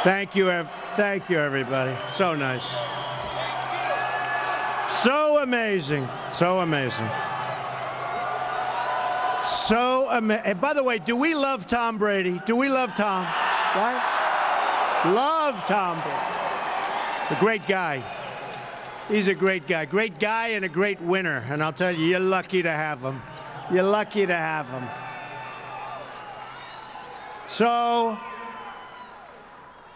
Thank you, everybody. So nice. So amazing. So amazing. So amazing. And by the way, do we love Tom Brady? Do we love Tom? Right? Love Tom Brady. A great guy. He's a great guy. Great guy and a great winner. And I'll tell you, you're lucky to have him. You're lucky to have him. So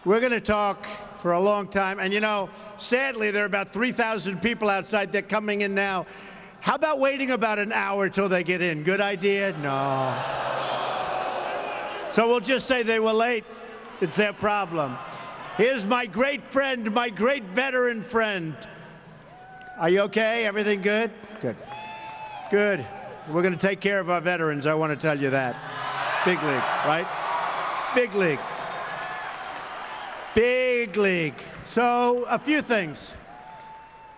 we're going to talk for a long time. And, you know, sadly, there are about 3,000 people outside. They're coming in now. How about waiting about an hour till they get in? Good idea? No. So we'll just say they were late. It's their problem. Here's my great friend, my great veteran friend. Are you okay? Everything good? Good. Good. We're going to take care of our veterans, I want to tell you that. Big league, right? Big league. Big league. So, a few things.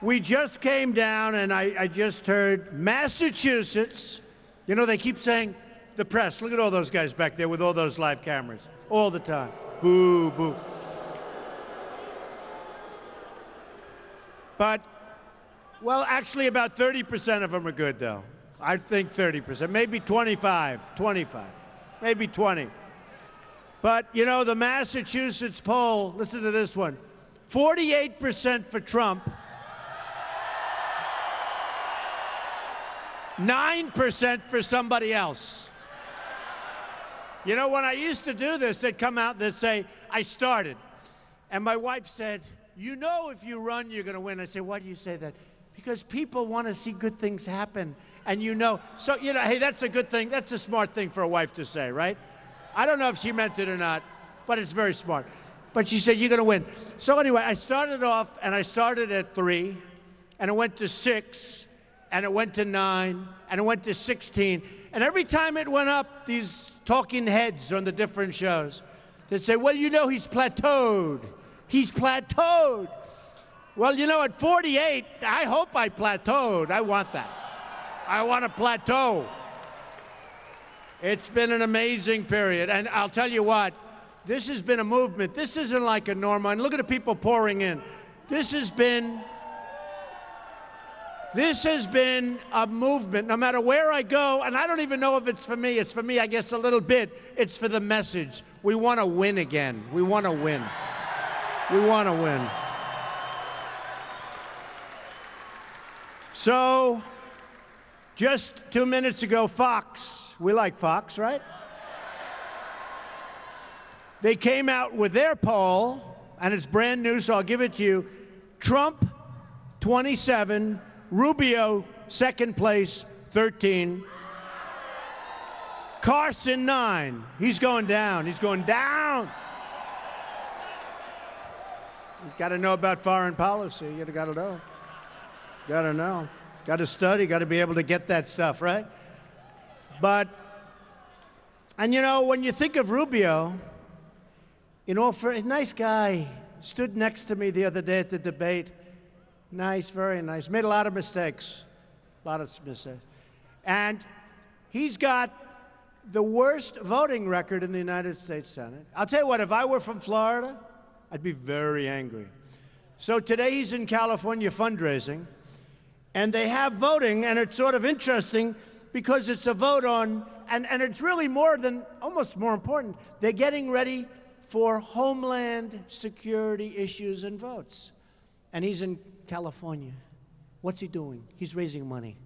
We just came down, and I just heard Massachusetts. You know, they keep saying, the press, look at all those guys back there with all those live cameras, all the time. Boo, boo. But, well, actually, about 30% of them are good, though. I think 30%, maybe 25, maybe 20. But, you know, the Massachusetts poll, listen to this one, 48% for Trump, 9% for somebody else. You know, when I used to do this, they'd come out and they'd say, I started. And my wife said, you know if you run, you're going to win. I said, why do you say that? Because people want to see good things happen. And you know, so, you know, hey, that's a good thing. That's a smart thing for a wife to say, right? I don't know if she meant it or not, but it's very smart. But she said, you're going to win. So anyway, I started off, and I started at 3, and it went to 6, and it went to 9, and it went to 16. And every time it went up, these talking heads on the different shows, they'd say, well, you know, he's plateaued. He's plateaued. Well, you know, at 48, I hope I plateaued. I want that. I want to plateau. It's been an amazing period. And I'll tell you what, this has been a movement. This isn't like a normal, and look at the people pouring in. This has been a movement, no matter where I go, and I don't even know if it's for me. It's for me, I guess, a little bit. It's for the message. We want to win again. We want to win. We want to win. So, just 2 minutes ago, Fox, we like Fox, right? They came out with their poll, and it's brand new, so I'll give it to you. Trump, 27, Rubio, second place, 13. Carson, 9. He's going down. He's going down. You've got to know about foreign policy. You've got to know. Got to know. Got to study. Got to be able to get that stuff, right? But, and you know, when you think of Rubio, you know, for a nice guy, stood next to me the other day at the debate. Nice, very nice. Made a lot of mistakes. A lot of mistakes. And he's got the worst voting record in the United States Senate. I'll tell you what, if I were from Florida, I'd be very angry. So today he's in California fundraising, and they have voting, and it's sort of interesting because it's a vote on, and it's really more than, almost more important, they're getting ready for homeland security issues and votes. And he's in California. What's he doing? He's raising money.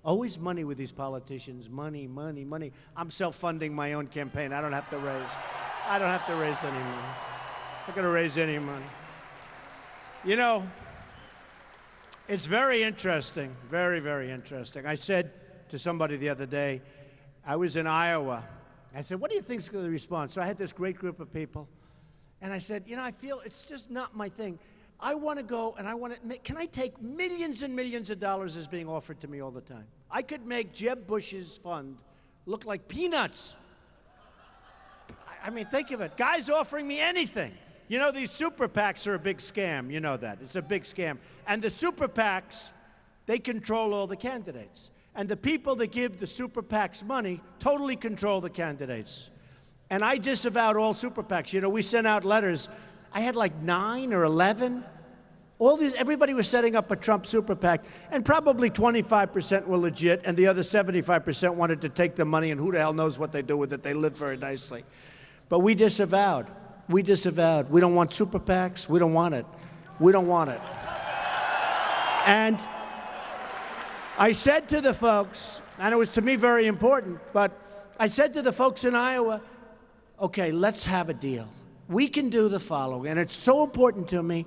Always money with these politicians. Money, money, money. I'm self-funding my own campaign. I don't have to raise any money. I'm not going to raise any money. You know, it's very interesting, very, very interesting. I said to somebody the other day, I was in Iowa. I said, what do you think is going to respond? So I had this great group of people. And I said, you know, I feel it's just not my thing. I want to go and I want to make, can I take millions and millions of dollars as being offered to me all the time? I could make Jeb Bush's fund look like peanuts. I mean, think of it. Guys offering me anything. You know, these super PACs are a big scam. You know that. It's a big scam. And the super PACs, they control all the candidates. And the people that give the super PACs money totally control the candidates. And I disavowed all super PACs. You know, we sent out letters. I had like 9 or 11. All these, everybody was setting up a Trump super PAC, and probably 25% were legit, and the other 75% wanted to take the money, and who the hell knows what they do with it. They live very nicely. But we disavowed. We disavowed. We don't want super PACs. We don't want it. We don't want it. And I said to the folks, and it was to me very important, but I said to the folks in Iowa, okay, let's have a deal. We can do the following, and it's so important to me.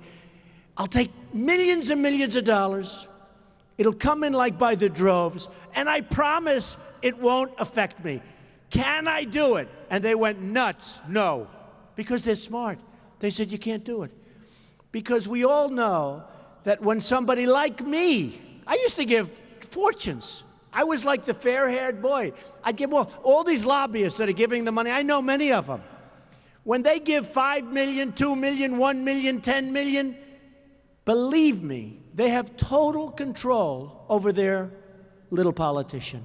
I'll take millions and millions of dollars. It'll come in like by the droves, and I promise it won't affect me. Can I do it? And they went nuts. No, because they're smart. They said, you can't do it. Because we all know that when somebody like me, I used to give fortunes. I was like the fair-haired boy. I'd give all these lobbyists that are giving the money. I know many of them. When they give $5 million, $2 million, $1 million, $10 million, believe me, they have total control over their little politician.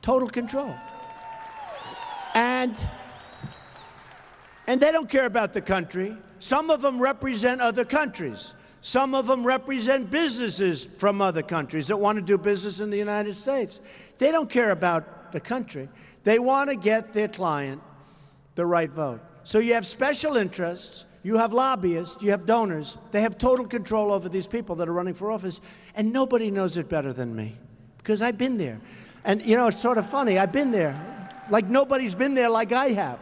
Total control. And they don't care about the country. Some of them represent other countries. Some of them represent businesses from other countries that want to do business in the United States. They don't care about the country. They want to get their client the right vote. So you have special interests, you have lobbyists, you have donors. They have total control over these people that are running for office, and nobody knows it better than me, because I've been there. And, you know, it's sort of funny. I've been there. Like nobody's been there like I have.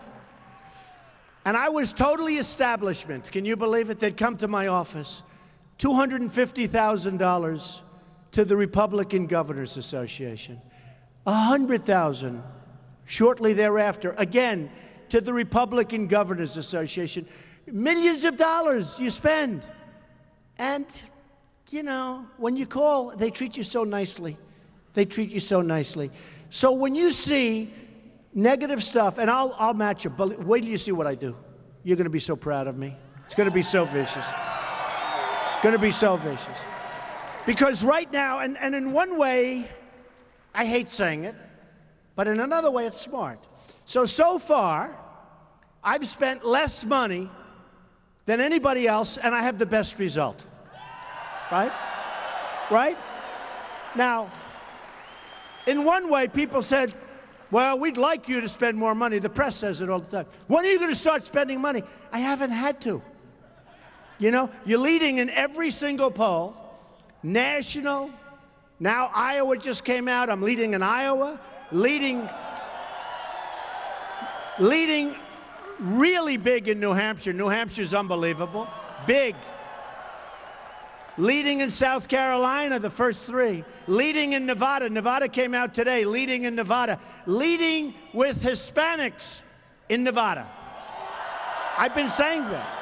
And I was totally establishment. Can you believe it? They'd come to my office. $250,000 to the Republican Governors Association. $100,000 shortly thereafter, again, to the Republican Governors Association. Millions of dollars you spend. And, you know, when you call, they treat you so nicely. They treat you so nicely. So when you see negative stuff, and I'll match you, but wait till you see what I do. You're going to be so proud of me. It's going to be so vicious. Going to be so vicious. Because right now, and in one way, I hate saying it, but in another way, it's smart. So far, I've spent less money than anybody else, and I have the best result. Right? Right? Now, in one way, people said, well, we'd like you to spend more money. The press says it all the time. When are you going to start spending money? I haven't had to. You know, you're leading in every single poll, national. Now Iowa just came out. I'm leading in Iowa, leading really big in New Hampshire. New Hampshire's unbelievable. Big. Leading in South Carolina, the first 3. Leading in Nevada. Nevada came out today. Leading in Nevada. Leading with Hispanics in Nevada. I've been saying that.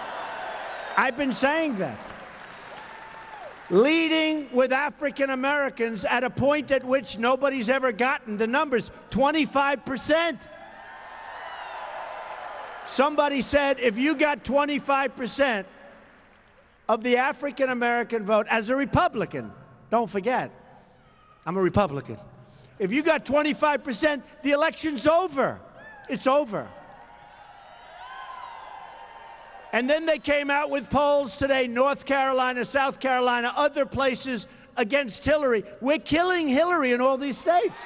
I've been saying that. Leading with African Americans at a point at which nobody's ever gotten the numbers, 25%. Somebody said if you got 25% of the African American vote as a Republican, don't forget, I'm a Republican. If you got 25%, the election's over. It's over. And then they came out with polls today, North Carolina, South Carolina, other places against Hillary. We're killing Hillary in all these states.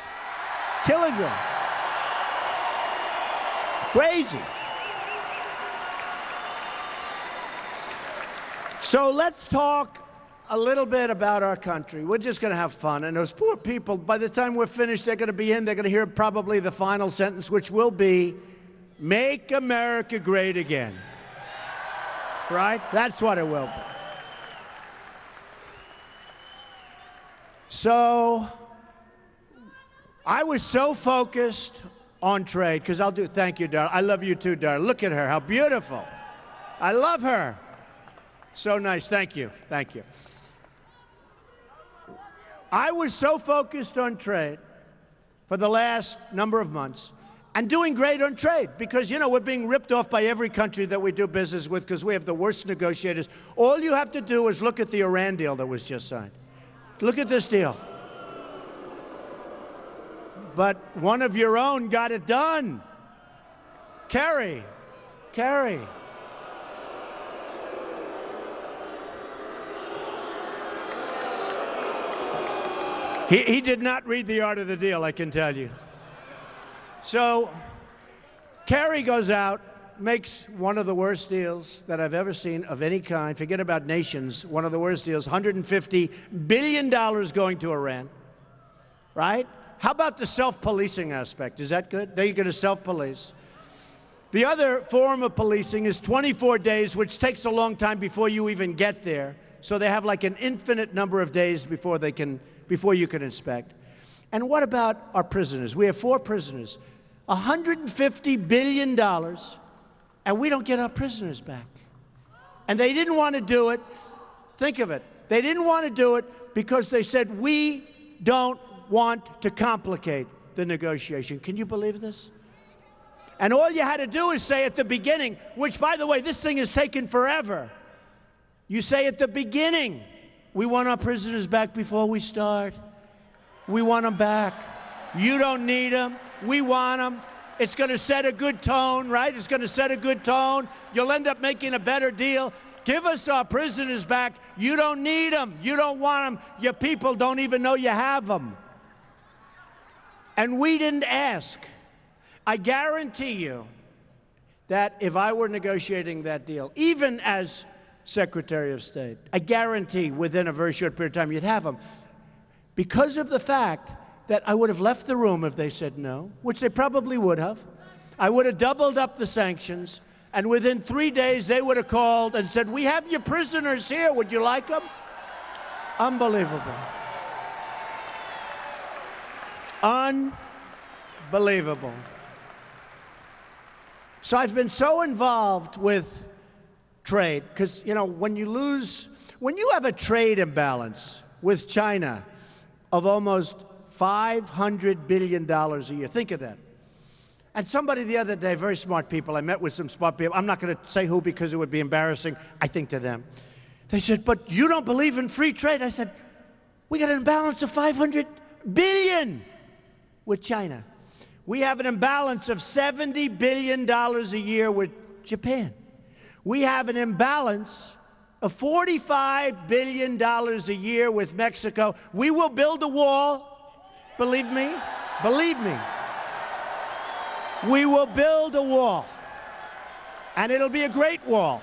Killing her. Crazy. So let's talk a little bit about our country. We're just going to have fun. And those poor people, by the time we're finished, they're going to be in. They're going to hear probably the final sentence, which will be, "Make America Great Again." Right? That's what it will be. So I was so focused on trade, because thank you, darling. I love you too, darling. Look at her, how beautiful. I love her. So nice, thank you, thank you. I was so focused on trade for the last number of months, and doing great on trade, because, you know, we're being ripped off by every country that we do business with because we have the worst negotiators. All you have to do is look at the Iran deal that was just signed. Look at this deal. But one of your own got it done. Kerry. He did not read The Art of the Deal, I can tell you. So Kerry goes out, makes one of the worst deals that I've ever seen of any kind. Forget about nations, one of the worst deals, $150 billion going to Iran, right? How about the self-policing aspect? Is that good? They're going to self-police. The other form of policing is 24 days, which takes a long time before you even get there. So they have like an infinite number of days before you can inspect. And what about our prisoners? We have 4 prisoners, $150 billion, and we don't get our prisoners back. And they didn't want to do it. Think of it. They didn't want to do it because they said, we don't want to complicate the negotiation. Can you believe this? And all you had to do is say at the beginning, which, by the way, this thing has taken forever. You say at the beginning, we want our prisoners back before we start. We want them back. You don't need them. We want them. It's going to set a good tone, right? It's going to set a good tone. You'll end up making a better deal. Give us our prisoners back. You don't need them. You don't want them. Your people don't even know you have them. And we didn't ask. I guarantee you that if I were negotiating that deal, even as Secretary of State, I guarantee within a very short period of time you'd have them. Because of the fact that I would have left the room if they said no, which they probably would have. I would have doubled up the sanctions, and within 3 days they would have called and said, we have your prisoners here, would you like them? Unbelievable. Unbelievable. So I've been so involved with trade, because, you know, when you have a trade imbalance with China of almost $500 billion a year, think of that. And somebody the other day, very smart people, I met with some smart people, I'm not going to say who because it would be embarrassing, I think, to them. They said, but you don't believe in free trade? I said, we got an imbalance of $500 billion with China. We have an imbalance of $70 billion a year with Japan. We have an imbalance of $45 billion a year with Mexico. We will build a wall. Believe me. Believe me. We will build a wall. And it'll be a great wall.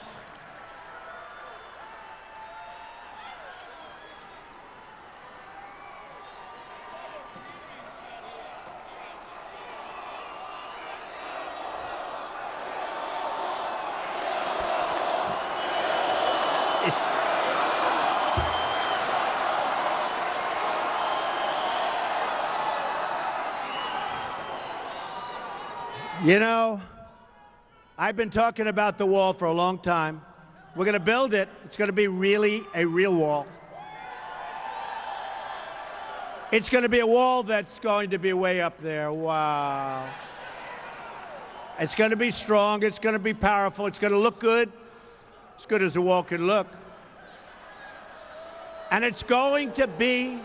You know, I've been talking about the wall for a long time. We're going to build it. It's going to be really a real wall. It's going to be a wall that's going to be way up there. Wow. It's going to be strong. It's going to be powerful. It's going to look good. As good as a wall can look. And it's going to be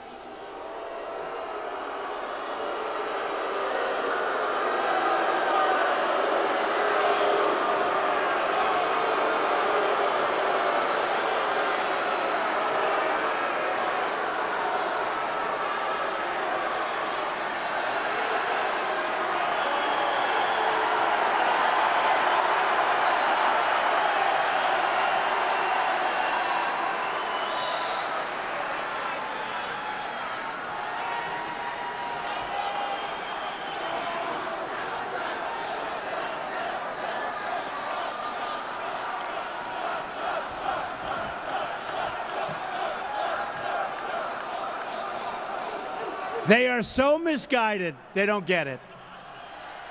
They are so misguided, they don't get it.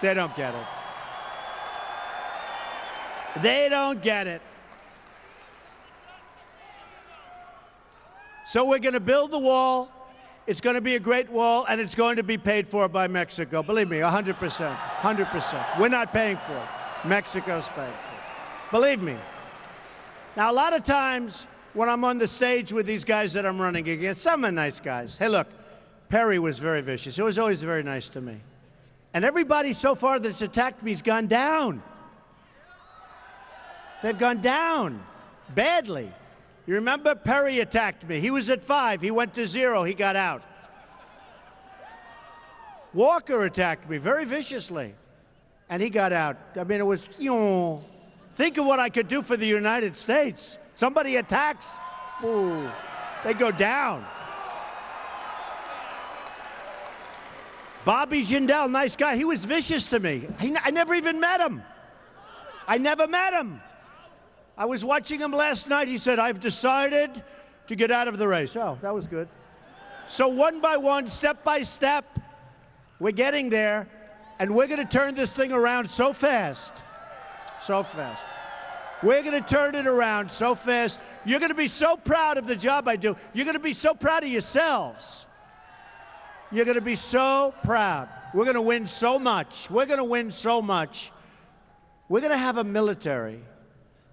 They don't get it. They don't get it. So we're going to build the wall. It's going to be a great wall, and it's going to be paid for by Mexico. Believe me, 100%. 100%. We're not paying for it. Mexico's paying for it. Believe me. Now, a lot of times when I'm on the stage with these guys that I'm running against, some are nice guys. Hey, look. Perry was very vicious. He was always very nice to me. And everybody so far that's attacked me has gone down. They've gone down badly. You remember Perry attacked me. He was at 5. He went to 0. He got out. Walker attacked me very viciously, and he got out. I mean, it was, think of what I could do for the United States. Somebody attacks, ooh, they go down. Bobby Jindal, nice guy. He was vicious to me. I never even met him. I never met him. I was watching him last night. He said, I've decided to get out of the race. Oh, that was good. So one by one, step by step, we're getting there, and we're going to turn this thing around so fast. So fast. We're going to turn it around so fast. You're going to be so proud of the job I do. You're going to be so proud of yourselves. You're going to be so proud. We're going to win so much. We're going to win so much. We're going to have a military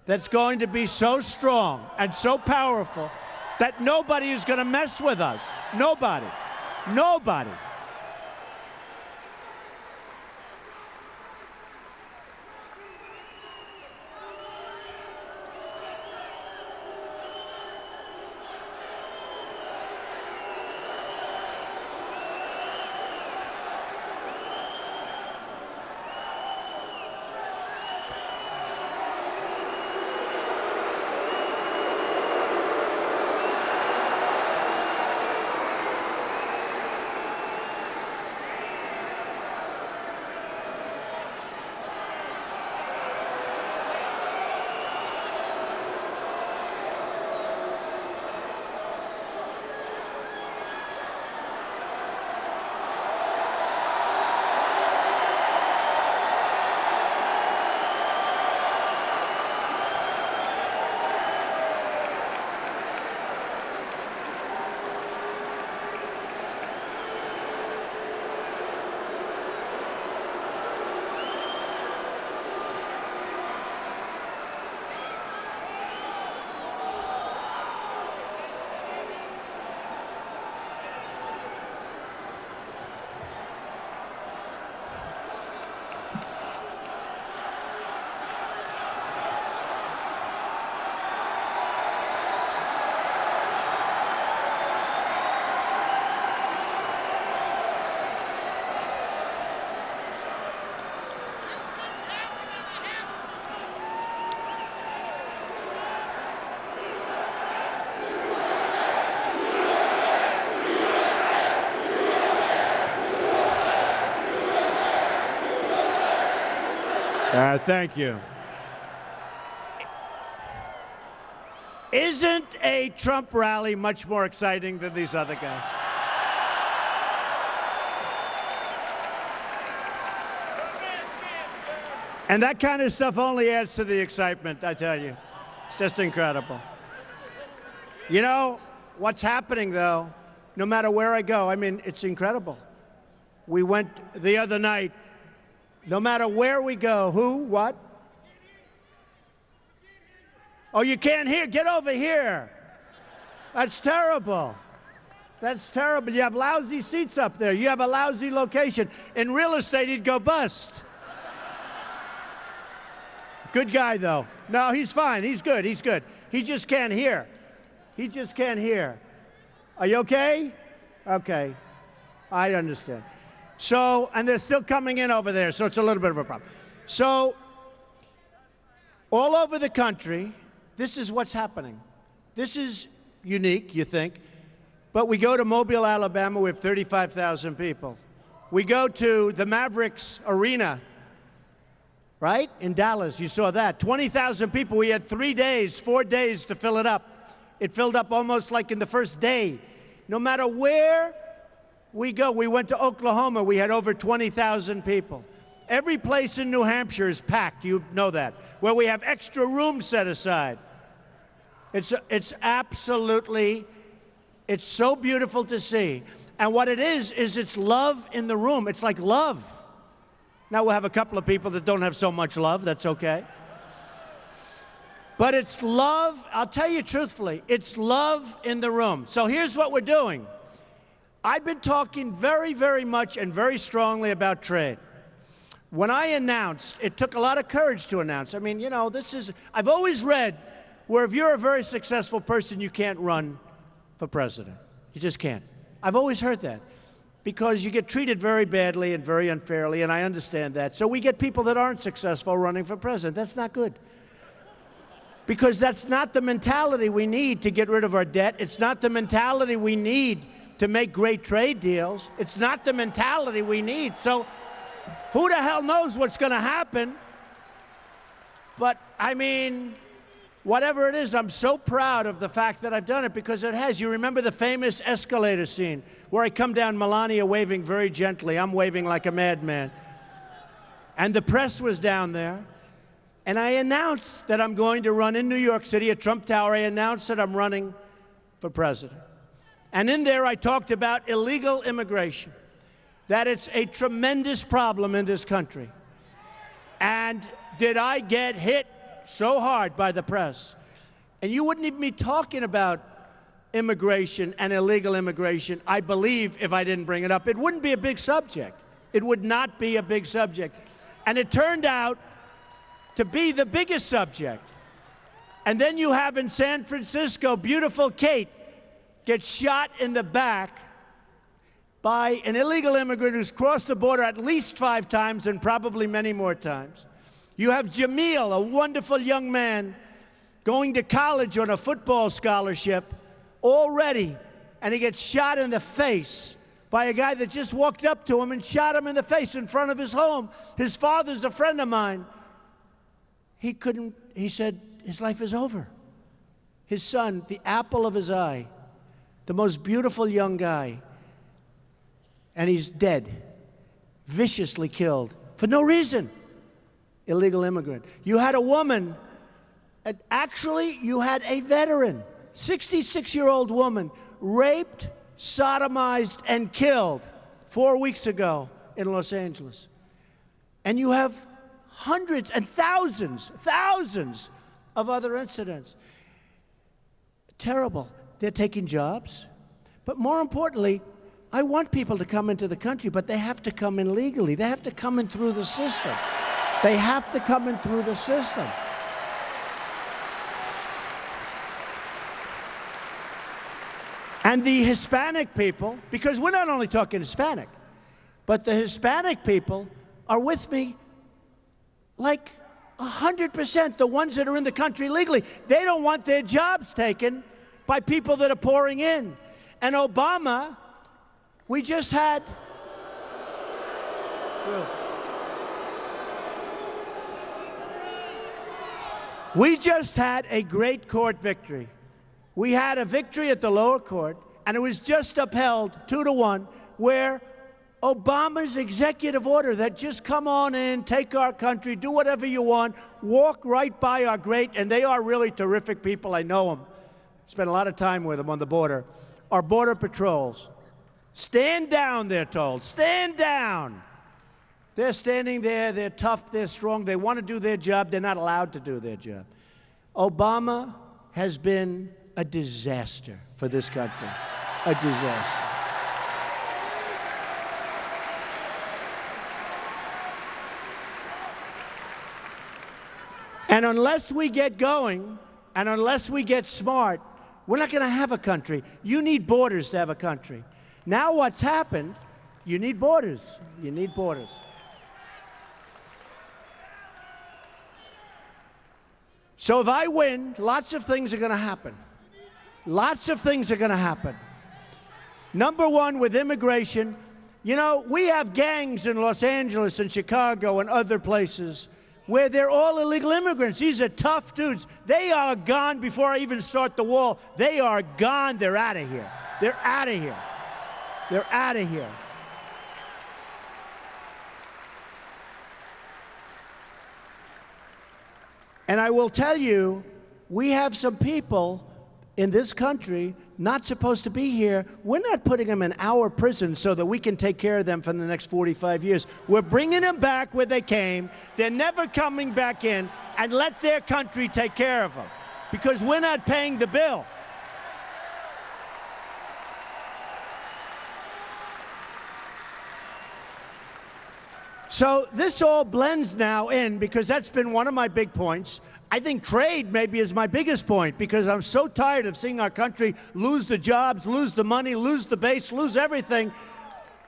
that's going to be so strong and so powerful that nobody is going to mess with us. Nobody. Nobody. Thank you. Isn't a Trump rally much more exciting than these other guys? And that kind of stuff only adds to the excitement, I tell you. It's just incredible. You know, what's happening, though, no matter where I go, I mean, it's incredible. We went the other night. No matter where we go, who, what? Oh, you can't hear? Get over here. That's terrible. That's terrible. You have lousy seats up there. You have a lousy location. In real estate, he'd go bust. Good guy, though. No, he's fine. He's good. He's good. He just can't hear. He just can't hear. Are you okay? Okay. I understand. So, and they're still coming in over there, so it's a little bit of a problem. So, all over the country, this is what's happening. This is unique, you think. But we go to Mobile, Alabama, we have 35,000 people. We go to the Mavericks Arena, right? In Dallas, you saw that. 20,000 people. We had 3 days, 4 days to fill it up. It filled up almost like in the first day. No matter where we go, we went to Oklahoma, we had over 20,000 people. Every place in New Hampshire is packed, you know that, where we have extra rooms set aside. It's absolutely, it's so beautiful to see. And what it is it's love in the room. It's like love. Now we'll have a couple of people that don't have so much love, that's okay. But it's love, I'll tell you truthfully, it's love in the room. So here's what we're doing. I've been talking very, very much and very strongly about trade. When I announced, it took a lot of courage to announce. I mean, you know, I've always read where if you're a very successful person, you can't run for president. You just can't. I've always heard that. because you get treated very badly and very unfairly, and I understand that. So we get people that aren't successful running for president. That's not good. Because that's not the mentality we need to get rid of our debt. It's not the mentality we need to make great trade deals. It's not the mentality we need. So who the hell knows what's going to happen? But, I mean, whatever it is, I'm so proud of the fact that I've done it, because it has. You remember the famous escalator scene where I come down, Melania waving very gently. I'm waving like a madman. And the press was down there. And I announced that I'm going to run in New York City at Trump Tower. I announced that I'm running for president. And in there, I talked about illegal immigration, that it's a tremendous problem in this country. And did I get hit so hard by the press? And you wouldn't even be talking about immigration and illegal immigration, I believe, if I didn't bring it up. It wouldn't be a big subject. It would not be a big subject. And it turned out to be the biggest subject. And then you have in San Francisco, beautiful Kate gets shot in the back by an illegal immigrant who's crossed the border at least 5 times and probably many more times. You have Jamil, a wonderful young man, going to college on a football scholarship already, and he gets shot in the face by a guy that just walked up to him and shot him in the face in front of his home. His father's a friend of mine. He said his life is over. His son, the apple of his eye, the most beautiful young guy, and he's dead, viciously killed, for no reason. Illegal immigrant. You had a woman, actually you had a veteran, 66-year-old woman, raped, sodomized, and killed 4 weeks ago in Los Angeles. And you have hundreds and thousands of other incidents. Terrible. They're taking jobs. But more importantly, I want people to come into the country, but they have to come in legally. They have to come in through the system. They have to come in through the system. And the Hispanic people, because we're not only talking Hispanic, but the Hispanic people are with me like 100%, the ones that are in the country legally. They don't want their jobs taken by people that are pouring in. And Obama, we just had... We just had a great court victory. We had a victory at the lower court, and it was just upheld 2-1, where Obama's executive order that just come on in, take our country, do whatever you want, walk right by our great, and they are really terrific people. I know them. Spent a lot of time with them on the border. Our border patrols. Stand down, they're told. Stand down. They're standing there. They're tough. They're strong. They want to do their job. They're not allowed to do their job. Obama has been a disaster for this country. A disaster. And unless we get going, and unless we get smart, we're not going to have a country. You need borders to have a country. Now what's happened, you need borders. You need borders. So if I win, lots of things are going to happen. Lots of things are going to happen. Number one, with immigration, you know, we have gangs in Los Angeles and Chicago and other places where they're all illegal immigrants. These are tough dudes. They are gone before I even start the wall. They are gone. They're out of here. They're out of here. They're out of here. And I will tell you, we have some people in this country not supposed to be here. We're not putting them in our prison so that we can take care of them for the next 45 years. We're bringing them back where they came. They're never coming back in, and let their country take care of them, because we're not paying the bill. So this all blends now in, because that's been one of my big points. I think trade maybe is my biggest point, because I'm so tired of seeing our country lose the jobs, lose the money, lose the base, lose everything.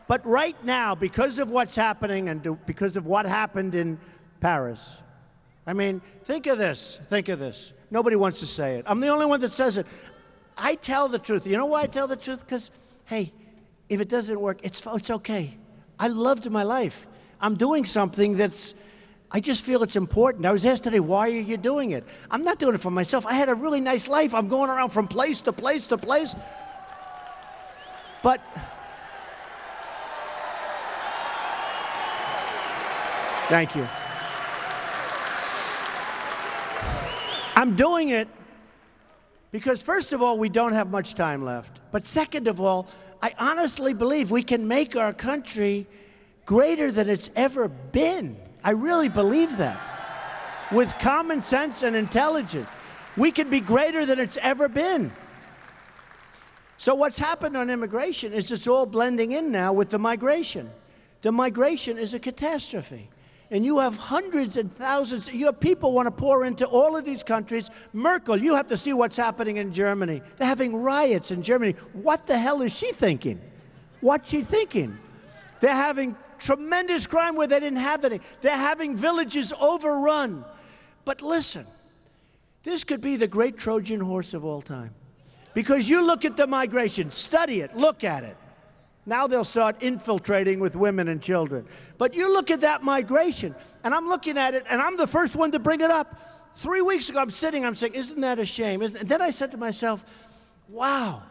But right now, because of what's happening and because of what happened in Paris, I mean, think of this. Think of this. Nobody wants to say it. I'm the only one that says it. I tell the truth. You know why I tell the truth? Because, hey, if it doesn't work, it's okay. I loved my life. I'm doing something I just feel it's important. I was asked today, why are you doing it? I'm not doing it for myself. I had a really nice life. I'm going around from place to place to place. But thank you. I'm doing it because, first of all, we don't have much time left. But second of all, I honestly believe we can make our country greater than it's ever been. I really believe that. With common sense and intelligence, we can be greater than it's ever been. So what's happened on immigration is it's all blending in now with the migration. The migration is a catastrophe. And you have hundreds and thousands, you have people want to pour into all of these countries. Merkel, you have to see what's happening in Germany. They're having riots in Germany. What the hell is she thinking? What's she thinking? They're having tremendous crime where they didn't have any. They're having villages overrun. But listen, this could be the great Trojan horse of all time. Because you look at the migration, study it, look at it. Now they'll start infiltrating with women and children. But you look at that migration, and I'm looking at it, and I'm the first one to bring it up. 3 weeks ago, I'm saying, isn't that a shame? And then I said to myself, wow,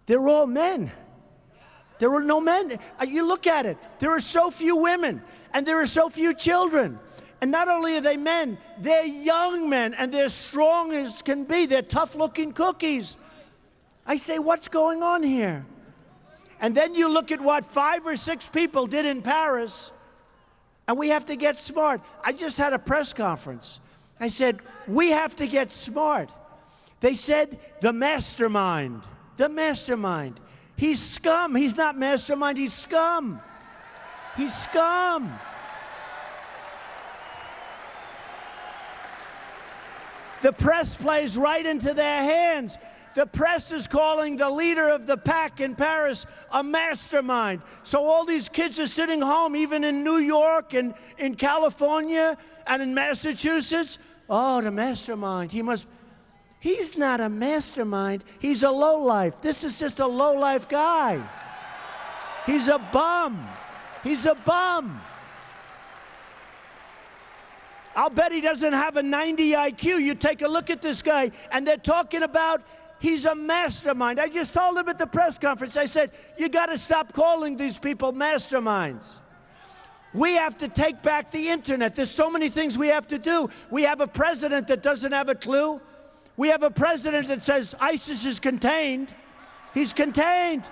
they're all men. There are no men. You look at it. There are so few women, and there are so few children. And not only are they men, they're young men, and they're strong as can be. They're tough-looking cookies. I say, what's going on here? And then you look at what 5 or 6 people did in Paris, and we have to get smart. I just had a press conference. I said, we have to get smart. They said, the mastermind. The mastermind. He's scum. He's not mastermind. He's scum. He's scum. The press plays right into their hands. The press is calling the leader of the pack in Paris a mastermind. So all these kids are sitting home, even in New York and in California and in Massachusetts. Oh, the mastermind. He's not a mastermind. He's a lowlife. This is just a lowlife guy. He's a bum. He's a bum. I'll bet he doesn't have a 90 IQ. You take a look at this guy, and they're talking about he's a mastermind. I just told him at the press conference, I said, you got to stop calling these people masterminds. We have to take back the internet. There's so many things we have to do. We have a president that doesn't have a clue. We have a president that says ISIS is contained. He's contained.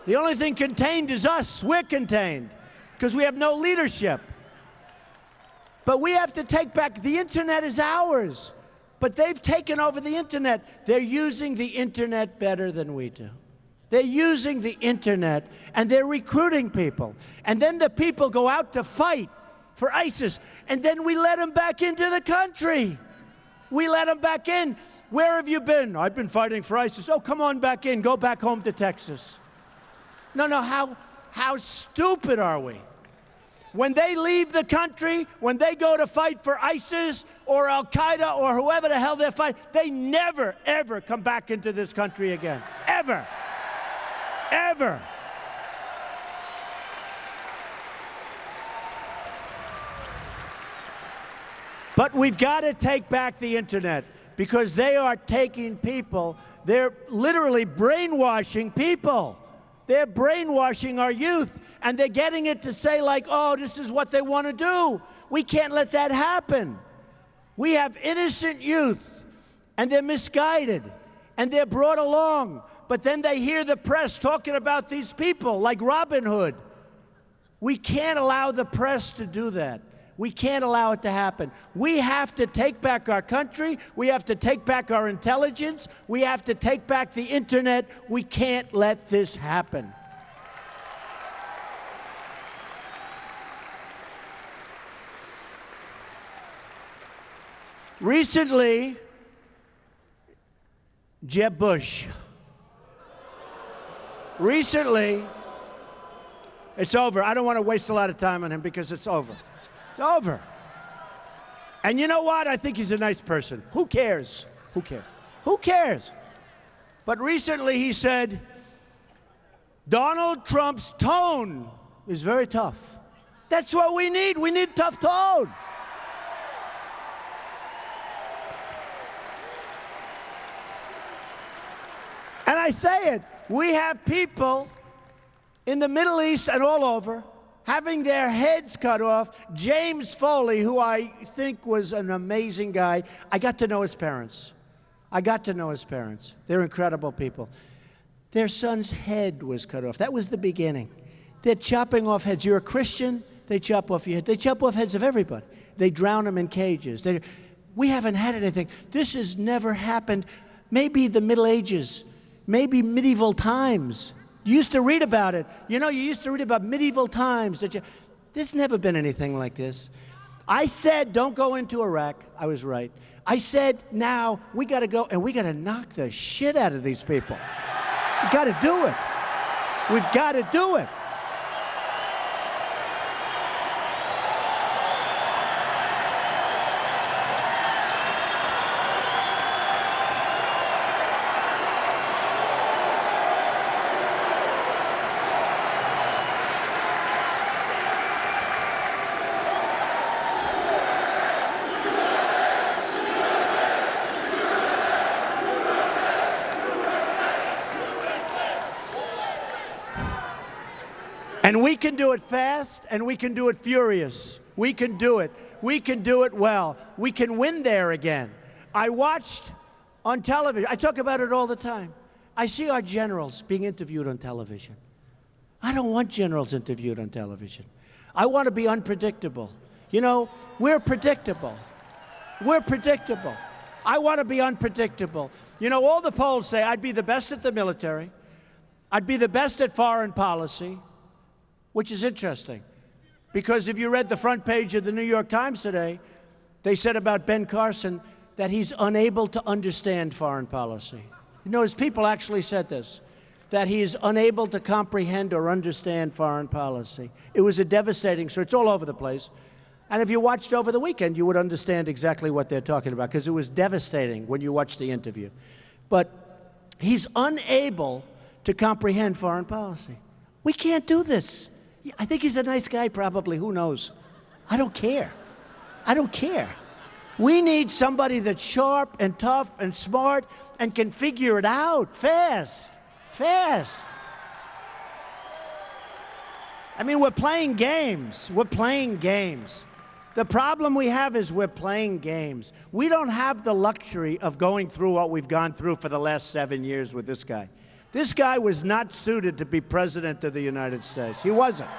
The only thing contained is us. We're contained because we have no leadership. But we have to take back, the internet is ours. But they've taken over the internet. They're using the internet better than we do. They're using the internet, and they're recruiting people. And then the people go out to fight for ISIS, and then we let them back into the country. We let them back in. Where have you been? I've been fighting for ISIS. Oh, come on back in. Go back home to Texas. No, how stupid are we? When they leave the country, when they go to fight for ISIS or Al-Qaeda or whoever the hell they're fighting, they never, ever come back into this country again. Ever. Ever. But we've got to take back the internet because they are taking people, they're literally brainwashing people. They're brainwashing our youth, and they're getting it to say like, oh, this is what they want to do. We can't let that happen. We have innocent youth, and they're misguided, and they're brought along. But then they hear the press talking about these people like Robin Hood. We can't allow the press to do that. We can't allow it to happen. We have to take back our country. We have to take back our intelligence. We have to take back the internet. We can't let this happen. Recently, Jeb Bush. Recently, it's over. I don't want to waste a lot of time on him because it's over. It's over. And you know what? I think he's a nice person. Who cares? Who cares? Who cares? But recently he said, Donald Trump's tone is very tough. That's what we need. We need tough tone. And I say it, we have people in the Middle East and all over having their heads cut off. James Foley, who I think was an amazing guy, I got to know his parents. They're incredible people. Their son's head was cut off. That was the beginning. They're chopping off heads. You're a Christian, they chop off your head. They chop off heads of everybody. They drown them in cages. We haven't had anything. This has never happened. Maybe the Middle Ages. Maybe medieval times. You used to read about it. You know, you used to read about medieval times. There's never been anything like this. I said, don't go into Iraq. I was right. I said, now we got to go and we got to knock the shit out of these people. We got to do it. We've got to do it. And we can do it fast, and we can do it furious. We can do it. We can do it well. We can win there again. I watched on television. I talk about it all the time. I see our generals being interviewed on television. I don't want generals interviewed on television. I want to be unpredictable. You know, we're predictable. We're predictable. I want to be unpredictable. You know, all the polls say I'd be the best at the military. I'd be the best at foreign policy. Which is interesting, because if you read the front page of the New York Times today, they said about Ben Carson that he's unable to understand foreign policy. You know, his people actually said this, that he is unable to comprehend or understand foreign policy. It was a devastating, so it's all over the place. And if you watched over the weekend, you would understand exactly what they're talking about, because it was devastating when you watched the interview. But he's unable to comprehend foreign policy. We can't do this. I think he's a nice guy, probably. Who knows? I don't care. I don't care. We need somebody that's sharp and tough and smart and can figure it out fast. Fast. I mean, we're playing games. We're playing games. The problem we have is we're playing games. We don't have the luxury of going through what we've gone through for the last 7 years with this guy. This guy was not suited to be president of the United States. He wasn't.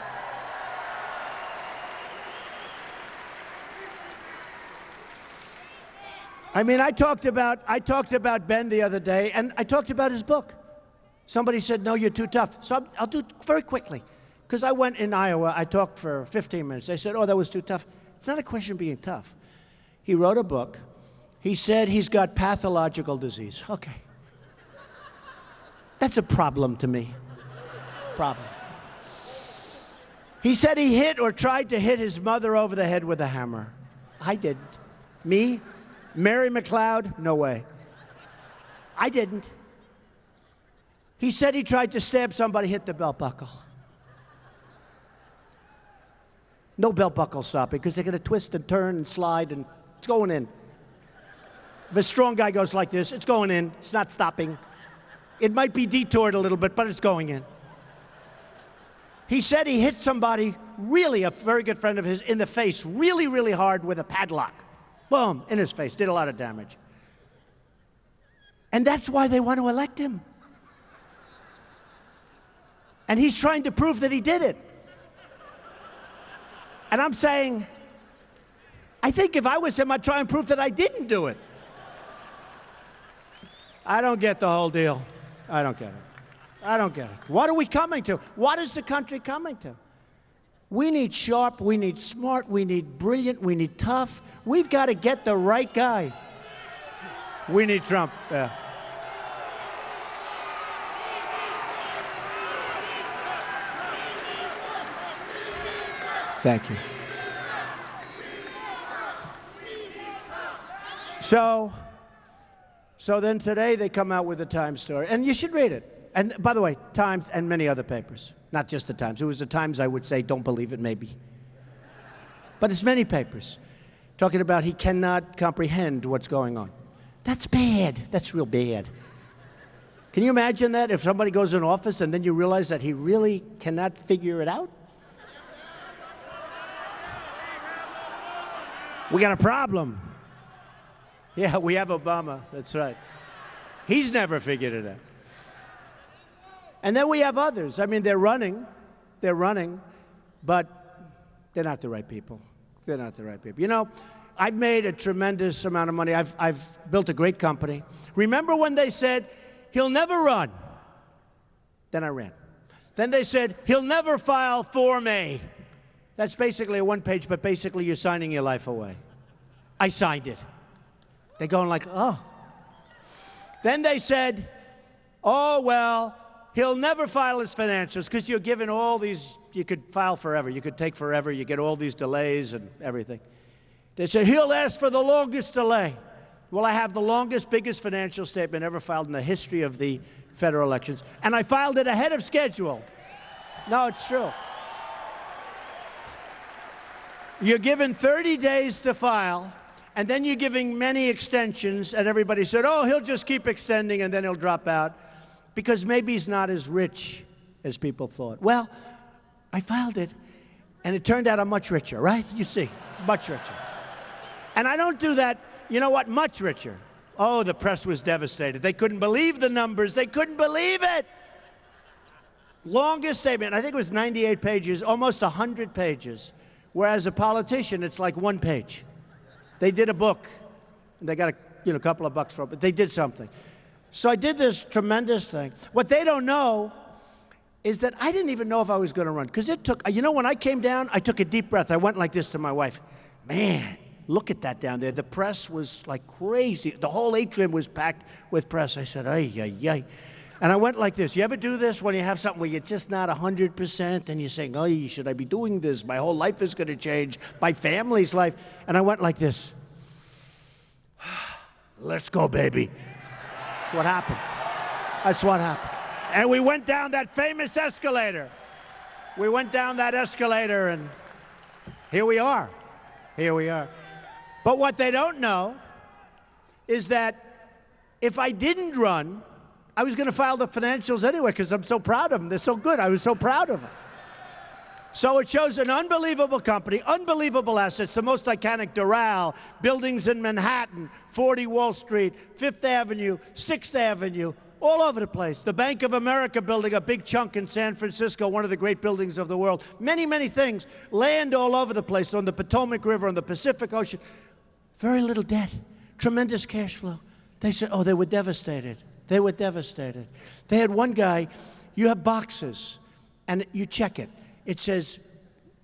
I mean, I talked about Ben the other day, and I talked about his book. Somebody said, no, you're too tough. So I'll do it very quickly, because I went in Iowa. I talked for 15 minutes. They said, oh, that was too tough. It's not a question of being tough. He wrote a book. He said he's got pathological disease. Okay. That's a problem to me. Problem. He said he hit or tried to hit his mother over the head with a hammer. I didn't. Me? Mary McLeod? No way. I didn't. He said he tried to stab somebody, hit the belt buckle. No belt buckle stopping, because they're going to twist and turn and slide, and it's going in. If a strong guy goes like this, it's going in. It's not stopping. It might be detoured a little bit, but it's going in. He said he hit somebody, really a very good friend of his, in the face, really, really hard with a padlock. Boom, in his face, did a lot of damage. And that's why they want to elect him. And he's trying to prove that he did it. And I'm saying, I think if I was him, I'd try and prove that I didn't do it. I don't get the whole deal. I don't get it. I don't get it. What are we coming to? What is the country coming to? We need sharp, we need smart, we need brilliant, we need tough. We've got to get the right guy. We need Trump, yeah. Thank you. So then today they come out with the Times story, and you should read it. And by the way, Times and many other papers, not just the Times. It was the Times, I would say, don't believe it, maybe. But it's many papers talking about he cannot comprehend what's going on. That's bad. That's real bad. Can you imagine that if somebody goes in office and then you realize that he really cannot figure it out? We got a problem. Yeah, we have Obama. That's right. He's never figured it out. And then we have others. I mean, they're running, but they're not the right people. They're not the right people. You know, I've made a tremendous amount of money. I've built a great company. Remember when they said, he'll never run? Then I ran. Then they said, he'll never file Form A. That's basically a one-page, but basically you're signing your life away. I signed it. They're going like, oh. Then they said, oh, well, he'll never file his financials because you're given all these, you could file forever. You could take forever. You get all these delays and everything. They said, he'll ask for the longest delay. Well, I have the longest, biggest financial statement ever filed in the history of the federal elections, and I filed it ahead of schedule. No, it's true. You're given 30 days to file, and then you're giving many extensions, and everybody said, oh, he'll just keep extending, and then he'll drop out, because maybe he's not as rich as people thought. Well, I filed it, and it turned out I'm much richer, right? You see, much richer. And I don't do that, you know what, much richer. Oh, the press was devastated. They couldn't believe the numbers. They couldn't believe it. Longest statement, I think it was 98 pages, almost 100 pages, whereas a politician, it's like one page. They did a book, and they got a couple of bucks for it, but they did something. So I did this tremendous thing. What they don't know is that I didn't even know if I was going to run, because it took, you know, when I came down, I took a deep breath. I went like this to my wife. Man, look at that down there. The press was like crazy. The whole atrium was packed with press. I said, ay, ay, ay. And I went like this. You ever do this when you have something where you're just not 100% and you're saying, oh, should I be doing this? My whole life is going to change. My family's life. And I went like this. Let's go, baby. That's what happened. That's what happened. And we went down that famous escalator. We went down that escalator, and here we are. Here we are. But what they don't know is that if I didn't run, I was going to file the financials anyway because I'm so proud of them. They're so good. I was so proud of them. So it shows an unbelievable company, unbelievable assets, the most iconic Doral, buildings in Manhattan, 40 Wall Street, 5th Avenue, 6th Avenue, all over the place. The Bank of America building, a big chunk in San Francisco, one of the great buildings of the world. Many, many things. Land all over the place, on the Potomac River, on the Pacific Ocean. Very little debt, tremendous cash flow. They said, oh, they were devastated. They were devastated. They had one guy, you have boxes, and you check it. It says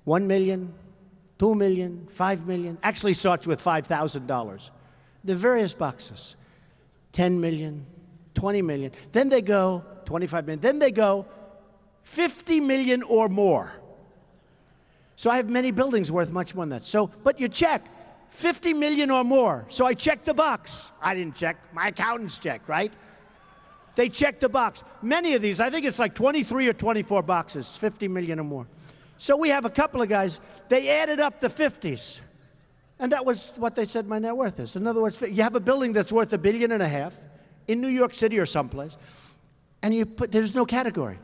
1 million, 2 million, 5 million. Actually starts with $5,000. The various boxes, 10 million, 20 million. Then they go 25 million. Then they go 50 million or more. So I have many buildings worth much more than that. So, but you check 50 million or more. So I checked the box. I didn't check. My accountants checked, right? They checked the box. Many of these, I think it's like 23 or 24 boxes, 50 million or more. So we have a couple of guys, they added up the 50s. And that was what they said my net worth is. In other words, you have a building that's worth $1.5 billion in New York City or someplace, and there's no category.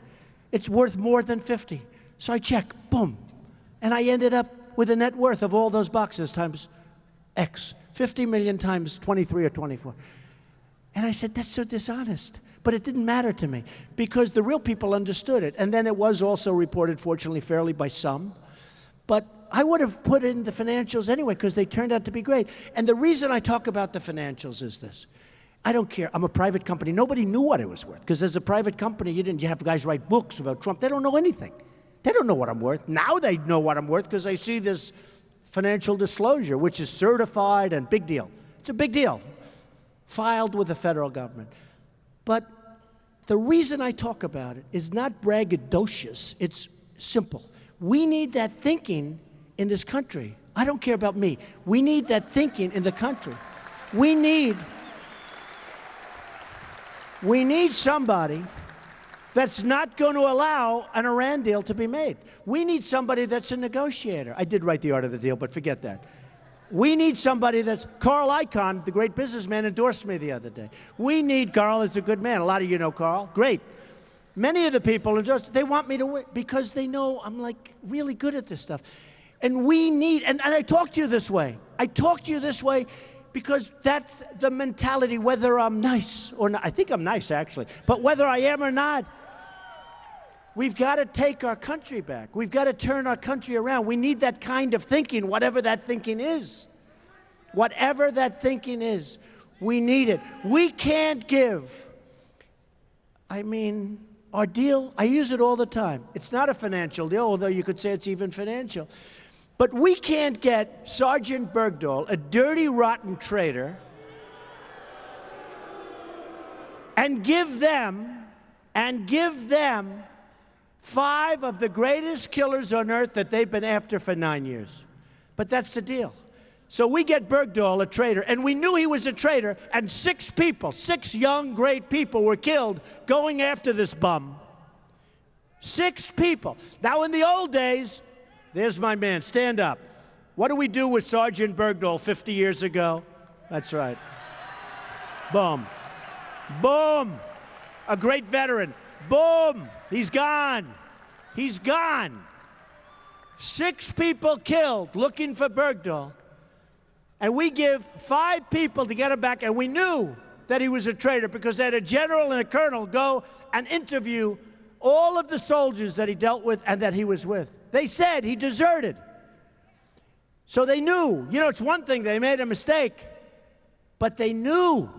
It's worth more than 50. So I check, boom. And I ended up with a net worth of all those boxes times X. 50 million times 23 or 24. And I said, that's so dishonest. But it didn't matter to me because the real people understood it. And then it was also reported, fortunately, fairly by some. But I would have put in the financials anyway because they turned out to be great. And the reason I talk about the financials is this. I don't care. I'm a private company. Nobody knew what it was worth because as a private company, you have guys write books about Trump. They don't know anything. They don't know what I'm worth. Now they know what I'm worth because they see this financial disclosure, which is certified and big deal. It's a big deal. Filed with the federal government. But the reason I talk about it is not braggadocious. It's simple. We need that thinking in this country. I don't care about me. We need that thinking in the country. We need somebody that's not going to allow an Iran deal to be made. We need somebody that's a negotiator. I did write The Art of the Deal, but forget that. We need somebody that's, Carl Icahn, the great businessman, endorsed me the other day. We need, Carl is a good man. A lot of you know Carl. Great. Many of the people endorsed, they want me to win because they know I'm like really good at this stuff. And we need, and I talk to you this way. I talk to you this way because that's the mentality, whether I'm nice or not. I think I'm nice, actually. But whether I am or not, we've got to take our country back. We've got to turn our country around. We need that kind of thinking, whatever that thinking is. Whatever that thinking is, we need it. We can't give. I mean, our deal, I use it all the time. It's not a financial deal, although you could say it's even financial. But we can't get Sergeant Bergdahl, a dirty, rotten traitor, and give them 5 of the greatest killers on earth that they've been after for 9 years. But that's the deal. So we get Bergdahl, a traitor, and we knew he was a traitor, and 6 people, 6 young, great people were killed going after this bum. 6 people. Now, in the old days, there's my man, stand up. What do we do with Sergeant Bergdahl 50 years ago? That's right. Boom. Boom. A great veteran. Boom. He's gone. He's gone. 6 people killed looking for Bergdahl. And we give 5 people to get him back, and we knew that he was a traitor because they had a general and a colonel go and interview all of the soldiers that he dealt with and that he was with. They said he deserted. So they knew. You know, it's one thing, they made a mistake, but they knew.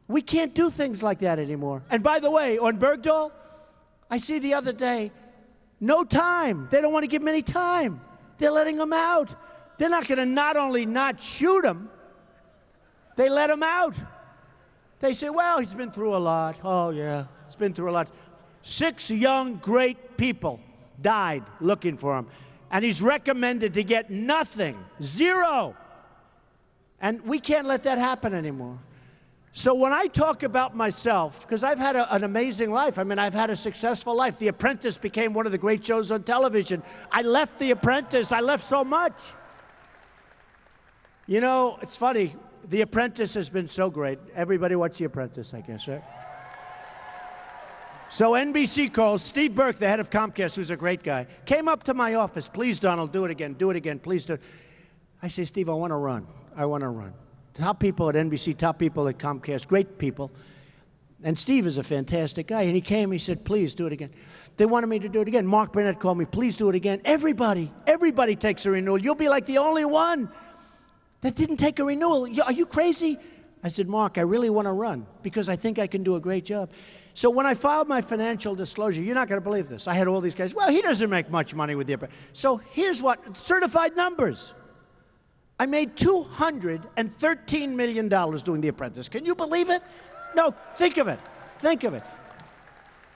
We can't do things like that anymore. And by the way, on Bergdahl, I see the other day, no time. They don't want to give him any time. They're letting him out. They're not going to not only not shoot him, they let him out. They say, well, he's been through a lot. Oh, yeah, he's been through a lot. 6 young, great people died looking for him. And he's recommended to get nothing, 0. And we can't let that happen anymore. So when I talk about myself, because I've had an amazing life. I mean, I've had a successful life. The Apprentice became one of the great shows on television. I left The Apprentice. I left so much. You know, it's funny. The Apprentice has been so great. Everybody watch The Apprentice, I guess, right? So NBC calls Steve Burke, the head of Comcast, who's a great guy, came up to my office. Please, Donald, do it again, please do it. I say, Steve, I want to run. I want to run. Top people at NBC, top people at Comcast, great people. And Steve is a fantastic guy. And he came, he said, please do it again. They wanted me to do it again. Mark Burnett called me, please do it again. Everybody takes a renewal. You'll be like the only one that didn't take a renewal. Are you crazy? I said, Mark, I really want to run because I think I can do a great job. So when I filed my financial disclosure, you're not going to believe this. I had all these guys, well, he doesn't make much money with the Apprentice. So here's what, certified numbers. I made $213 million doing The Apprentice. Can you believe it? No, think of it. Think of it.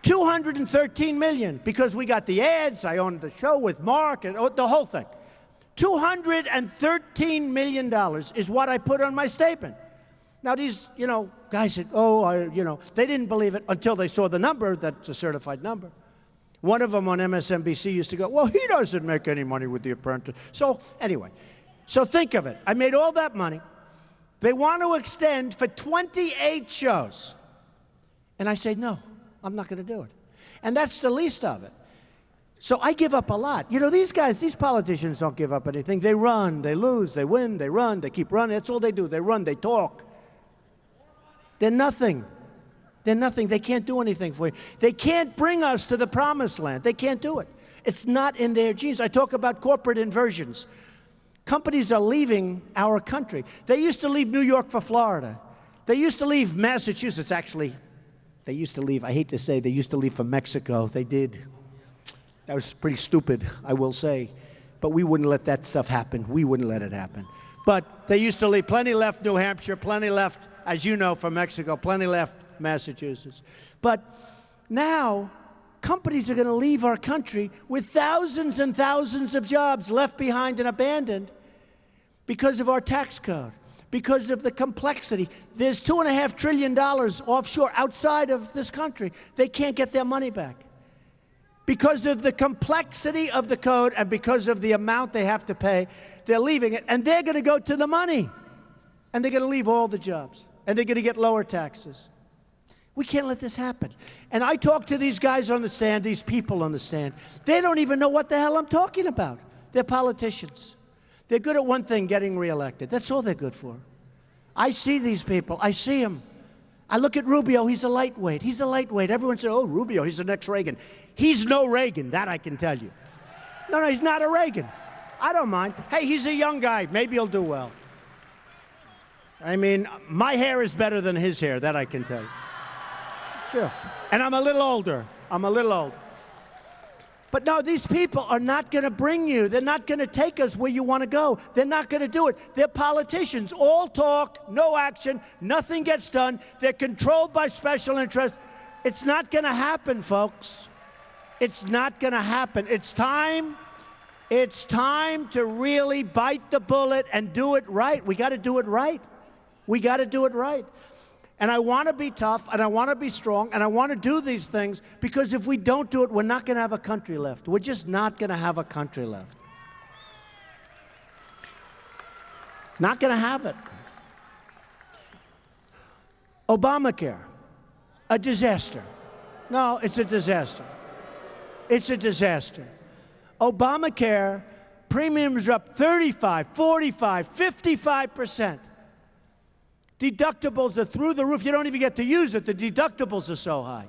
$213 million because we got the ads. I owned the show with Mark and the whole thing. $213 million is what I put on my statement. Now, these, guys said, they didn't believe it until they saw the number. That's a certified number. One of them on MSNBC used to go, well, he doesn't make any money with The Apprentice. So anyway, so think of it. I made all that money. They want to extend for 28 shows. And I say, no, I'm not going to do it. And that's the least of it. So I give up a lot. These guys, these politicians don't give up anything. They run, they lose, they win, they run, they keep running. That's all they do. They run, they talk. They're nothing. They're nothing. They can't do anything for you. They can't bring us to the promised land. They can't do it. It's not in their genes. I talk about corporate inversions. Companies are leaving our country. They used to leave New York for Florida. They used to leave Massachusetts, actually. They used to leave, I hate to say, they used to leave for Mexico. They did. That was pretty stupid, I will say. But we wouldn't let that stuff happen. We wouldn't let it happen. But they used to leave. Plenty left New Hampshire, plenty left, as you know, from Mexico, plenty left Massachusetts. But now, companies are going to leave our country with thousands and thousands of jobs left behind and abandoned because of our tax code, because of the complexity. There's $2.5 trillion offshore outside of this country. They can't get their money back because of the complexity of the code and because of the amount they have to pay. They're leaving it, and they're going to go to the money, and they're going to leave all the jobs, and they're going to get lower taxes. We can't let this happen. And I talk to these guys on the stand, these people on the stand. They don't even know what the hell I'm talking about. They're politicians. They're good at one thing, getting reelected. That's all they're good for. I see these people. I see them. I look at Rubio. He's a lightweight. He's a lightweight. Everyone says, oh, Rubio, he's the next Reagan. He's no Reagan. That I can tell you. No, he's not a Reagan. I don't mind. Hey, he's a young guy. Maybe he'll do well. I mean, my hair is better than his hair. That I can tell you. Sure. And I'm a little older. But no, these people are not going to bring you. They're not going to take us where you want to go. They're not going to do it. They're politicians. All talk, no action, nothing gets done. They're controlled by special interests. It's not going to happen, folks. It's not going to happen. It's time to really bite the bullet and do it right. We got to do it right. We got to do it right. And I want to be tough, and I want to be strong, and I want to do these things, because if we don't do it, we're not going to have a country left. We're just not going to have a country left. Not going to have it. Obamacare, a disaster. No, it's a disaster. It's a disaster. Obamacare, premiums are up 35, 45, 55%. Deductibles are through the roof. You don't even get to use it. The deductibles are so high.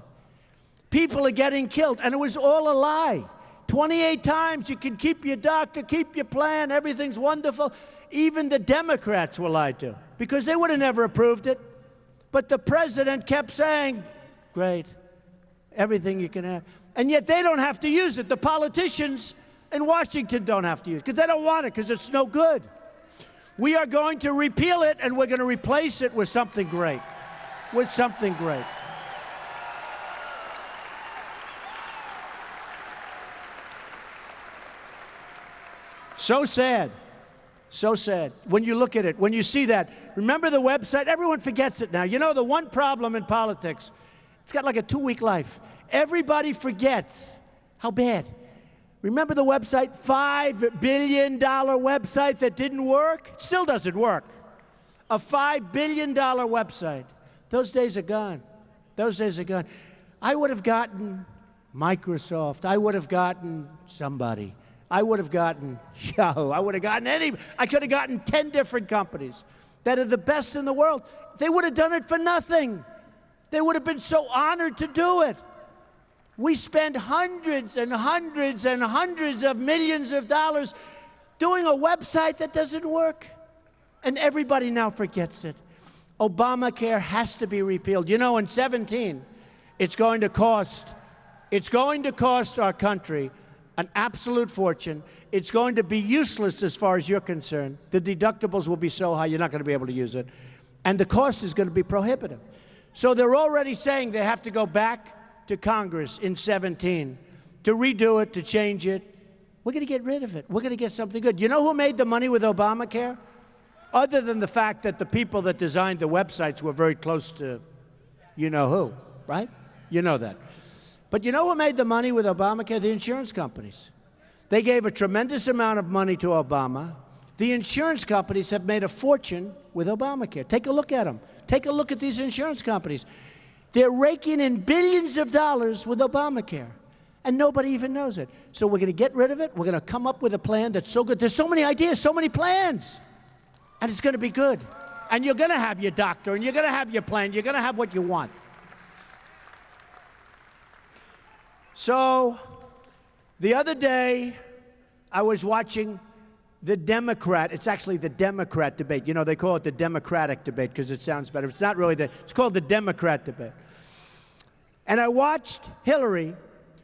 People are getting killed, and it was all a lie. 28 times you can keep your doctor, keep your plan, everything's wonderful. Even the Democrats were lied to, because they would have never approved it. But the president kept saying, great, everything you can have. And yet they don't have to use it. The politicians in Washington don't have to use it, because they don't want it, because it's no good. We are going to repeal it, and we're going to replace it with something great. With something great. So sad. So sad. When you look at it, when you see that, remember the website? Everyone forgets it now. You know, the one problem in politics, it's got like a 2-week life. Everybody forgets how bad. Remember the website, $5 billion website that didn't work? It still doesn't work. A $5 billion website. Those days are gone. Those days are gone. I would have gotten Microsoft. I would have gotten somebody. I would have gotten Yahoo. I would have gotten I could have gotten 10 different companies that are the best in the world. They would have done it for nothing. They would have been so honored to do it. We spend hundreds and hundreds and hundreds of millions of dollars doing a website that doesn't work. And everybody now forgets it. Obamacare has to be repealed. You know, in 2017, it's going to cost our country an absolute fortune. It's going to be useless as far as you're concerned. The deductibles will be so high, you're not going to be able to use it. And the cost is going to be prohibitive. So they're already saying they have to go back to Congress in 2017 to redo it, to change it. We're going to get rid of it. We're going to get something good. You know who made the money with Obamacare? Other than the fact that the people that designed the websites were very close to you know who, right? You know that. But you know who made the money with Obamacare? The insurance companies. They gave a tremendous amount of money to Obama. The insurance companies have made a fortune with Obamacare. Take a look at them. Take a look at these insurance companies. They're raking in billions of dollars with Obamacare, and nobody even knows it. So we're going to get rid of it. We're going to come up with a plan that's so good. There's so many ideas, so many plans, and it's going to be good. And you're going to have your doctor, and you're going to have your plan. You're going to have what you want. So the other day, I was watching it's actually the Democrat debate. You know, they call it the Democratic debate because it sounds better. It's not really it's called the Democrat debate. And I watched Hillary,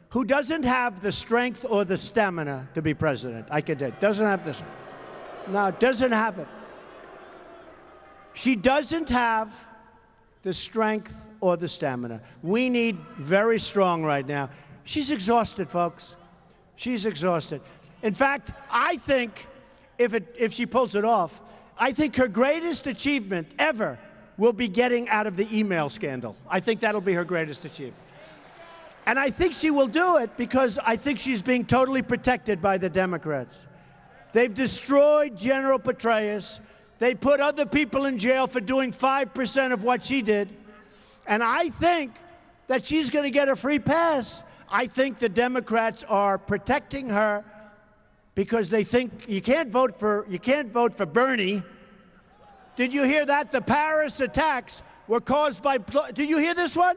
who doesn't have the strength or the stamina to be president. I can tell you, doesn't have this. No, doesn't have it. She doesn't have the strength or the stamina. We need very strong right now. She's exhausted, folks. She's exhausted. In fact, I think if she pulls it off, I think her greatest achievement ever will be getting out of the email scandal. I think that'll be her greatest achievement. And I think she will do it because I think she's being totally protected by the Democrats. They've destroyed General Petraeus. They put other people in jail for doing 5% of what she did. And I think that she's going to get a free pass. I think the Democrats are protecting her because they think you can't vote for Bernie. Did you hear that? The Paris attacks were caused by, did you hear this one?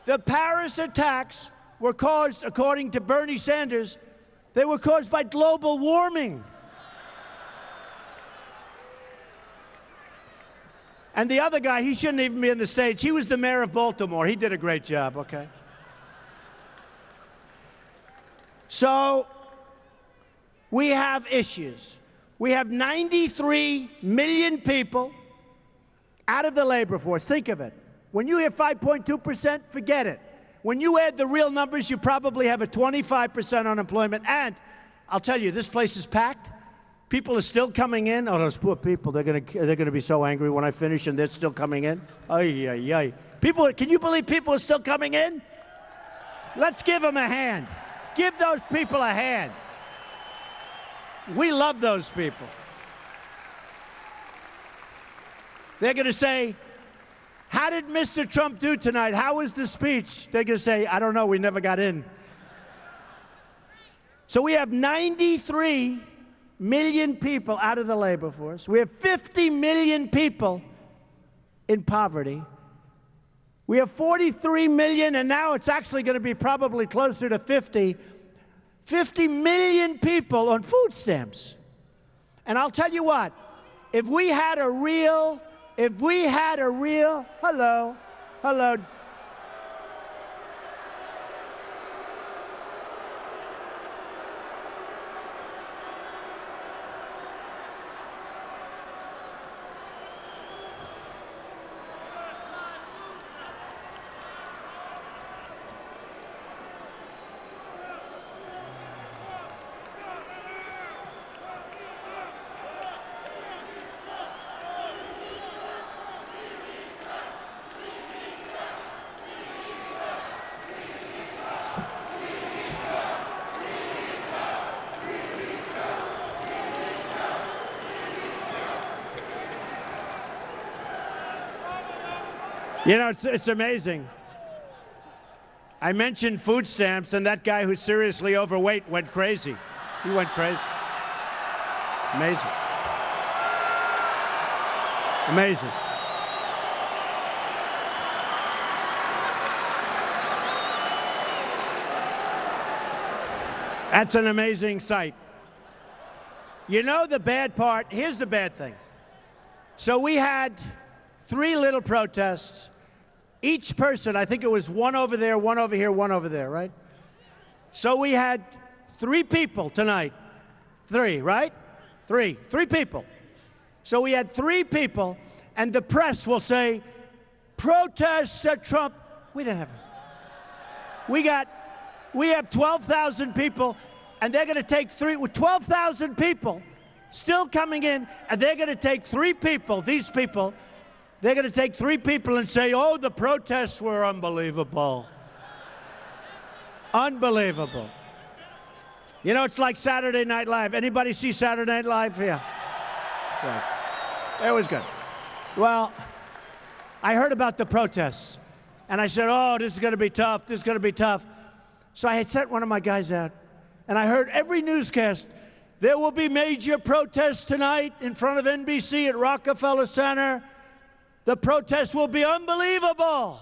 The Paris attacks were caused, according to Bernie Sanders, they were caused by global warming. And the other guy, he shouldn't even be on the stage. He was the mayor of Baltimore. He did a great job, okay? So we have issues. We have 93 million people out of the labor force. Think of it. When you hear 5.2%, forget it. When you add the real numbers, you probably have a 25% unemployment. And I'll tell you, this place is packed. People are still coming in. Oh, those poor people, they're gonna be so angry when I finish and they're still coming in. Ay, ay, ay. People, can you believe people are still coming in? Let's give them a hand. Give those people a hand. We love those people. They're going to say, how did Mr. Trump do tonight? How was the speech? They're going to say, I don't know, we never got in. So we have 93 million people out of the labor force. We have 50 million people in poverty. We have 43 million, and now it's actually going to be probably closer to 50 million people on food stamps. And I'll tell you what, if we had a real, hello, you know, it's amazing. I mentioned food stamps, and that guy who's seriously overweight went crazy. He went crazy. Amazing. Amazing. That's an amazing sight. You know the bad part? Here's the bad thing. So we had 3 little protests. Each person, I think it was one over there, one over here, one over there, right? So we had 3 people tonight. 3, right? 3 people. So we had 3 people, and the press will say, protests at Trump. We didn't have it. We have 12,000 people, and they're going to take 12,000 people still coming in, and they're going to take 3 people, these people, they're going to take 3 people and say, oh, the protests were unbelievable. Unbelievable. You know, it's like Saturday Night Live. Anybody see Saturday Night Live? Yeah. It was good. Well, I heard about the protests, and I said, oh, this is going to be tough. This is going to be tough. So I had sent one of my guys out, and I heard every newscast, there will be major protests tonight in front of NBC at Rockefeller Center. The protests will be unbelievable.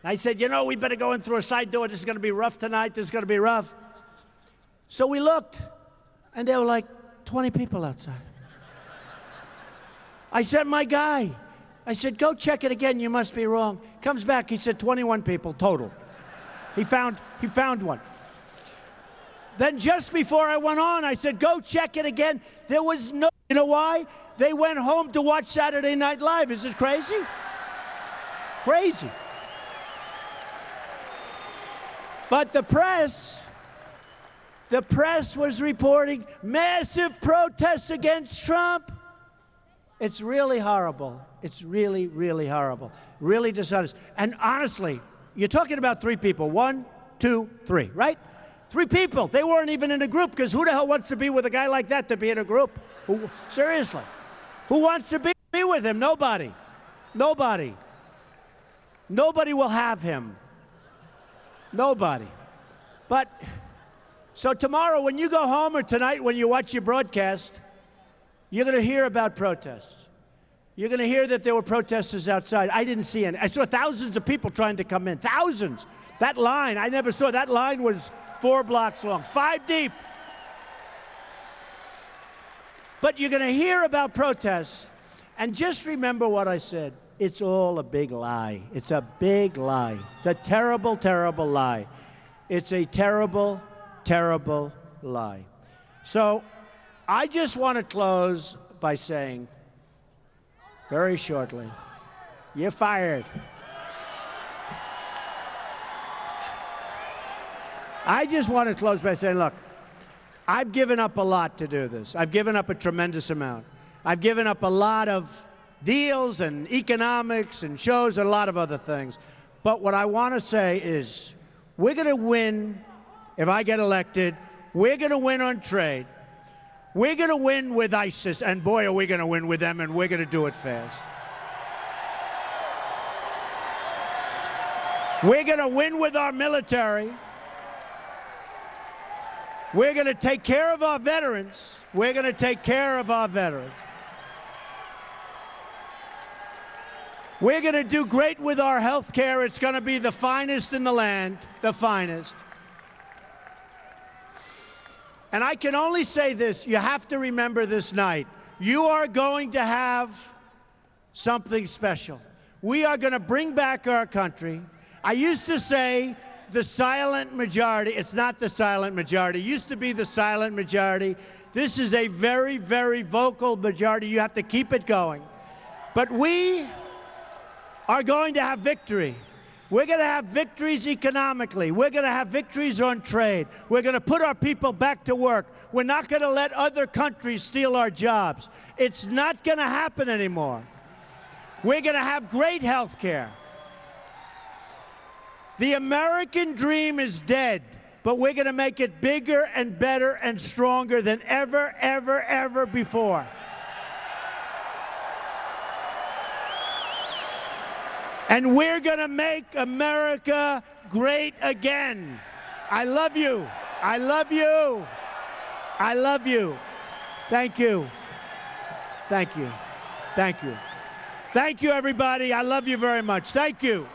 I said, you know, we better go in through a side door. This is going to be rough tonight. This is going to be rough. So we looked, and there were like 20 people outside. I sent my guy. I said, go check it again. You must be wrong. Comes back. He said 21 people total. He found one. Then just before I went on, I said, go check it again. There was no, you know why? They went home to watch Saturday Night Live. Is it crazy? Crazy. But the press was reporting massive protests against Trump. It's really horrible. It's really, really horrible. Really dishonest. And honestly, you're talking about 3 people. 1, 2, 3, right? 3 people. They weren't even in a group, because who the hell wants to be with a guy like that to be in a group? Seriously. Who wants to be with him? Nobody. Nobody. Nobody will have him. Nobody. But, so tomorrow when you go home, or tonight when you watch your broadcast, you're going to hear about protests. You're going to hear that there were protesters outside. I didn't see any. I saw thousands of people trying to come in. Thousands. That line, I never saw. That line was 4 blocks long, 5 deep. But you're going to hear about protests. And just remember what I said. It's all a big lie. It's a big lie. It's a terrible, terrible lie. It's a terrible, terrible lie. So I just want to close by saying, very shortly, you're fired. I just want to close by saying, look, I've given up a lot to do this. I've given up a tremendous amount. I've given up a lot of deals and economics and shows and a lot of other things. But what I want to say is, we're going to win if I get elected. We're going to win on trade. We're going to win with ISIS, and boy, are we going to win with them, and we're going to do it fast. We're going to win with our military. We're going to take care of our veterans. We're going to take care of our veterans. We're going to do great with our health care. It's going to be the finest in the land, the finest. And I can only say this, you have to remember this night. You are going to have something special. We are going to bring back our country. I used to say the silent majority. It's not the silent majority. It used to be the silent majority. This is a very, very vocal majority. You have to keep it going. But we are going to have victory. We're going to have victories economically. We're going to have victories on trade. We're going to put our people back to work. We're not going to let other countries steal our jobs. It's not going to happen anymore. We're going to have great health care. The American dream is dead, but we're going to make it bigger and better and stronger than ever, ever, ever before. And we're going to make America great again. I love you. I love you. I love you. Thank you. Thank you. Thank you. Thank you, everybody. I love you very much. Thank you.